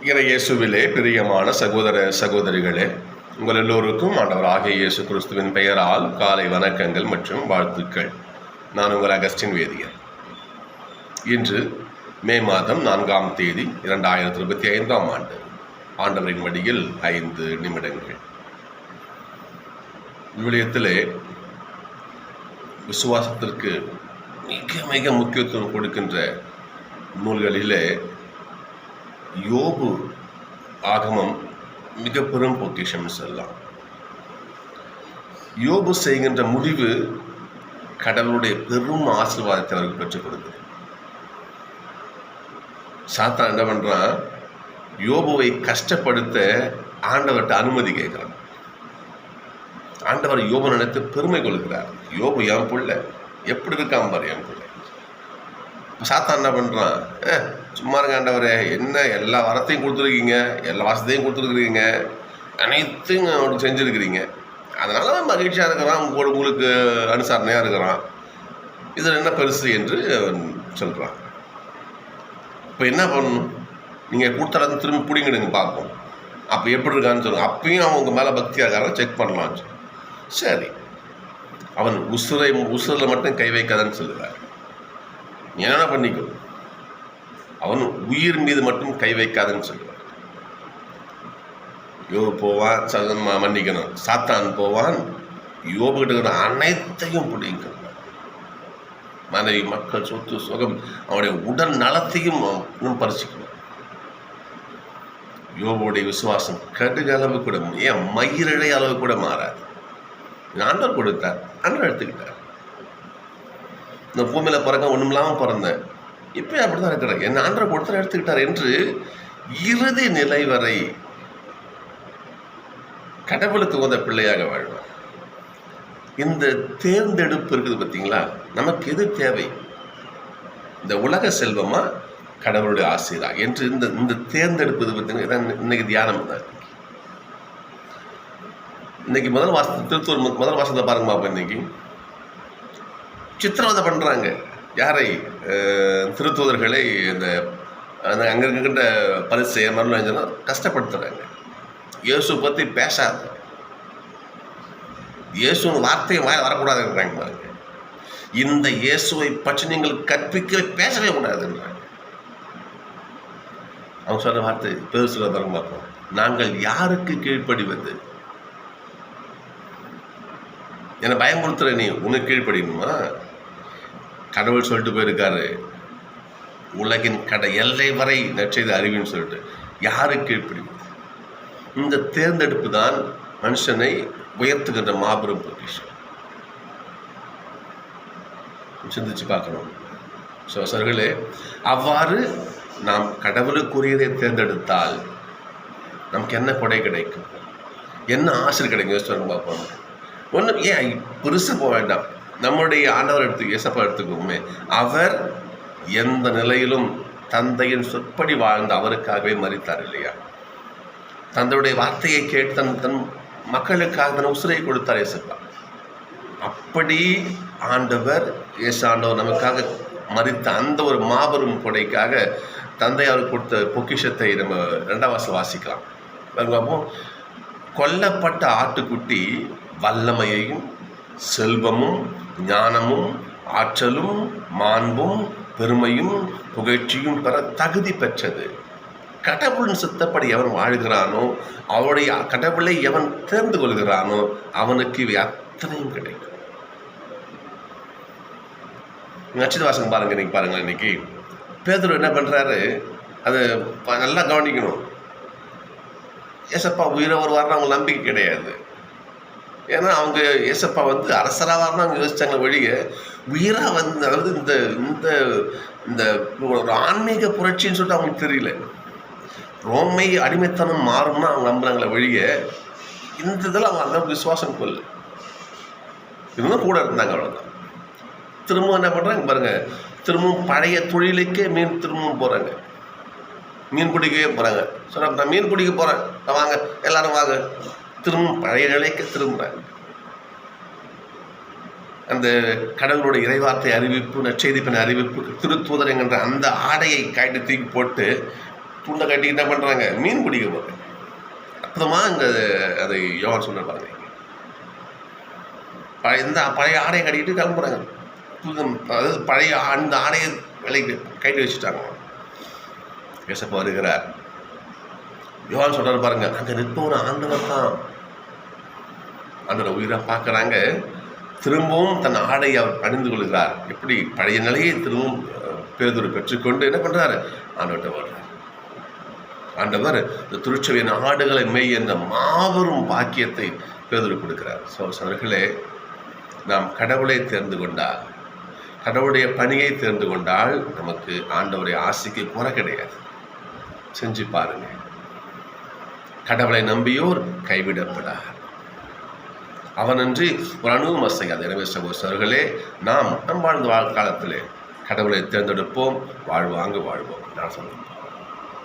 இயேசுவிலே பிரியமான சகோதர சகோதரிகளே, உங்கள் எல்லோருக்கும் ஆண்டவராகிய இயேசு கிறிஸ்துவின் பெயரால் காலை வணக்கங்கள் மற்றும் வாழ்த்துக்கள். நான் உங்கள் அகஸ்டின் வேதியர். இன்று மே மாதம் 4ஆம் தேதி 2025ஆம் ஆண்டு. ஆண்டவரின் மடியில் 5 நிமிடங்கள். விவிலியத்திலே விசுவாசத்திற்கு மிக மிக முக்கியத்துவம் கொடுக்கின்ற நூல்களிலே யோபு ஆகமம் மிக பெரும் பொக்கிஷம் சொல்லலாம். யோபு செய்கின்ற முடிவு கடவுளுடைய பெரும் ஆசீர்வாதத்தை அவருக்கு பெற்றுக் கொடுக்குது. சாத்தான் என்ன பண்றான்? யோபுவை கஷ்டப்படுத்த ஆண்டவர்கிட்ட அனுமதி கேட்கிறான். ஆண்டவர் யோபு நினைத்து பெருமை கொள்கிறார். யோபு என் பிள்ளை, எப்படி இருக்கான் பாரு என் பிள்ளை. சாத்தான் என்ன பண்ணுறான்? சும்மா இருங்க ஆண்டவரே, என்ன எல்லா வரத்தையும் கொடுத்துருக்கீங்க, எல்லா வசதியும் கொடுத்துருக்குறீங்க, அனைத்தையும் அவனுக்கு செஞ்சுருக்கிறீங்க, அதனால அவன் மகிழ்ச்சியாக இருக்கிறான், உங்களுக்கு அனுசரணையாக இருக்கிறான், இதில் என்ன பெருசு என்று அவன் சொல்கிறான். இப்போ என்ன பண்ணணும்? நீங்கள் கொடுத்தா திரும்பி பிடிங்கிடுங்க பார்ப்போம், அப்போ எப்படி இருக்கான்னு சொல்லுங்க. அப்பயும் அவன் உங்கள் மேலே பக்தியாக இருக்காரா செக் பண்ணலான்னு சொல்லி. சரி, அவன் உசுரில் மட்டும் கை வைக்காதான்னு சொல்லுவார். நீ என்ன பண்ணிக்கோ, அவன் உயிர் மீது மட்டும் கை வைக்காதுன்னு சொல்லுவார். யோபு போவான், மன்னிக்கணும், சாத்தான் போவான், யோபு கிட்ட இருக்கிற அனைத்தையும் பிடிக்கணும். மனைவி, மக்கள், சொத்து, சுகம், அவனுடைய உடல் நலத்தையும் பறிச்சுக்கணும். யோபுடைய விசுவாசம் கடுகு அளவு கூட, ஏன் மயிரிழை அளவு கூட மாறாது. ஆண்டவர் கொடுத்தார், ஆண்டவர் எடுத்துக்கிட்டார். இந்த பூமியில் பிறக்க ஒன்றும் இல்லாமல் பிறந்தேன், இப்போ அப்படி தான் இருக்கிறேன், என்ன ஆண்டவர் கொடுத்தார், எடுத்துக்கிட்டார் என்று இறுதி நிலை வரை கடவுளுக்கு உந்த பிள்ளையாக வாழ்வார். இந்த தேர்ந்தெடுப்பு இருக்குது பார்த்தீங்களா? நமக்கு எது தேவை? இந்த உலக செல்வமா, கடவுளுடைய ஆசீர்வா என்று இந்த தேர்ந்தெடுப்பு இது பார்த்தீங்கன்னா இன்னைக்கு தியானம் தான். இன்னைக்கு முதல் வாசத்தை, திருத்தூர் முதல் வாசத்தை பாருங்க பாப்பா. இன்னைக்கு சித்திரவதை பண்ணுறாங்க. யாரை? திருத்தூதர்களை. இந்த அங்கே இருக்கின்ற பரிசை மரணம் கஷ்டப்படுத்துகிறாங்க. இயேசு பற்றி பேசாது, இயேசுன்னு வார்த்தையை வரக்கூடாதுன்றாங்க பாருங்க. இந்த இயேசுவை பற்றி நீங்கள் கற்பிக்க பேசவே கூடாதுன்றாங்க. அவங்க சொல்கிற வார்த்தை பேசுகிற பாருங்க பார்ப்போம். நாங்கள் யாருக்கு கீழ்ப்படிவது? என்னை பயமுறுத்துற நீ உனக்கு கீழ்ப்படியணுமா? கடவுள் சொல்லிட்டு போயிருக்காரு, உலகின் எல்லை வரை நற்செய்தி அறிவின்னு சொல்லிட்டு. யாருக்கு கீழ்ப்படிவது? இந்த தேர்ந்தெடுப்பு தான் மனுஷனை உயர்த்துகின்ற மாபெரும் பொக்கிஷம். சிந்திச்சு பார்க்கணும் சகோதரர்களே. அவ்வாறு நாம் கடவுளுக்குரியதை தேர்ந்தெடுத்தால் நமக்கு என்ன கொடை கிடைக்கும், என்ன ஆசிரியர் கிடைக்கும் யோசிச்சு பார்ப்போம். ஒன்றும் ஏன் பெருசு போக வேண்டாம். நம்முடைய ஆண்டவர் இயேசப்பா எடுத்துக்கோமே, அவர் எந்த நிலையிலும் தந்தையின் சொற்படி வாழ்ந்து அவருக்காகவே மரித்தார் இல்லையா? தந்தையுடைய வார்த்தையை கேட்டு தன் மக்களுக்காக தன் உசுரை கொடுத்தார் இயேசப்பா. அப்படி ஆண்டவர் நமக்காக மரித்த அந்த ஒரு மாபெரும் கொடைக்காக தந்தை அவருக்கு கொடுத்த பொக்கிஷத்தை நம்ம 2ஆம் வாசிக்கலாம். அப்போ கொல்லப்பட்ட ஆட்டுக்குட்டி வல்லமையையும் செல்வமும் ஞானமும் ஆற்றலும் மாண்பும் பெருமையும் புகழ்ச்சியும் பெற தகுதி பெற்றது. கடவுளின் சித்தப்படி எவன் வாழ்கிறானோ, அவருடைய கடவுளை எவன் தேர்ந்து கொள்கிறானோ, அவனுக்கு இவை அத்தனையும் கிடைக்கும். நட்சத்திர வாசகம் பாருங்க. இன்னைக்கு பாருங்க, இன்னைக்கு பேதுரு என்ன பண்றாரு, அது நல்லா கவனிக்கணும். ஏசப்பா உயிரை வருவார்னு அவங்க நம்பிக்கை கிடையாது. ஏன்னா அவங்க ஏசப்பா அரசராக வரணும் அவங்க யோசிச்சாங்க வழிய, உயிராக அதாவது இந்த ஒரு ஆன்மீக புரட்சின்னு சொல்லிட்டு அவங்களுக்கு தெரியல. ரோமை அடிமைத்தனம் மாறும்னா அவங்க நம்புறாங்களே வழிய, இந்த இதில் அவங்க அந்த விசுவாசம் கொள்ள இன்னும் கூட இருந்தாங்க. அவ்வளோதான். திரும்பவும் என்ன பண்ணுறாங்க பாருங்க, திரும்பவும் பழைய தொழிலுக்கே திரும்பவும் போகிறாங்க, மீன் பிடிக்கவே போகிறாங்க. சொன்ன நான் மீன் பிடிக்க போகிறேன், வாங்க எல்லாரும் வாங்க, திரும்பவும் பழைய நிலைக்கு திரும்புகிறாங்க. அந்த கடவுளுடைய இறைவார்த்தை அறிவிப்பு, நற்செய்தி பண்ண அறிவிப்பு, திருத்தூதர் என்கின்ற அந்த ஆடையை கைட்டு தூக்கி போட்டு துண்டை கட்டி என்ன பண்ணுறாங்க, மீன் பிடிக்க போகிறாங்க. அற்புதமாக இங்கே அதை யோவான் சொன்ன பாருங்க. பழைய ஆடையை கட்டிக்கிட்டு கிளம்புறாங்க. அதாவது பழைய அந்த ஆடையை விலைக்கு கைட்டு வச்சுட்டாங்க. ஏசப்பா வருகிறார். யோவான் சொல்றாரு பாருங்க, அங்கே நிற்பவர் ஆண்டவர் தான். ஆண்டவர் உயிராக பார்க்குறாங்க. திரும்பவும் தன் ஆடையை அவர் அணிந்து கொள்கிறார். எப்படி பழைய நிலையை திரும்பவும் பேதுரு பெற்றுக்கொண்டு என்ன பண்ணுறாரு, ஆண்டவர்கிட்ட வர்றார். ஆண்டவர் இந்த திருச்சபையின் ஆடுகளை மேய் என்ற மாபெரும் பாக்கியத்தை பேதுரு கொடுக்கிறார். சகோதரர்களே, நாம் கடவுளை தேர்ந்து கொண்டால், கடவுளுடைய பணியை தேர்ந்து கொண்டால் நமக்கு ஆண்டவரை ஆசைக்கு குறை கிடையாது. செஞ்சு பாருங்க. கடவுளை நம்பியோர் கைவிடப்படார். அவனன்றி ஒரு அணுவும் அசையாது. எனவே சகோதரர்களே, நாம் வாழ்ந்த காலத்திலே கடவுளை தேர்ந்தெடுப்போம், வாழ்வோம். நான் சொல்லுவேன்.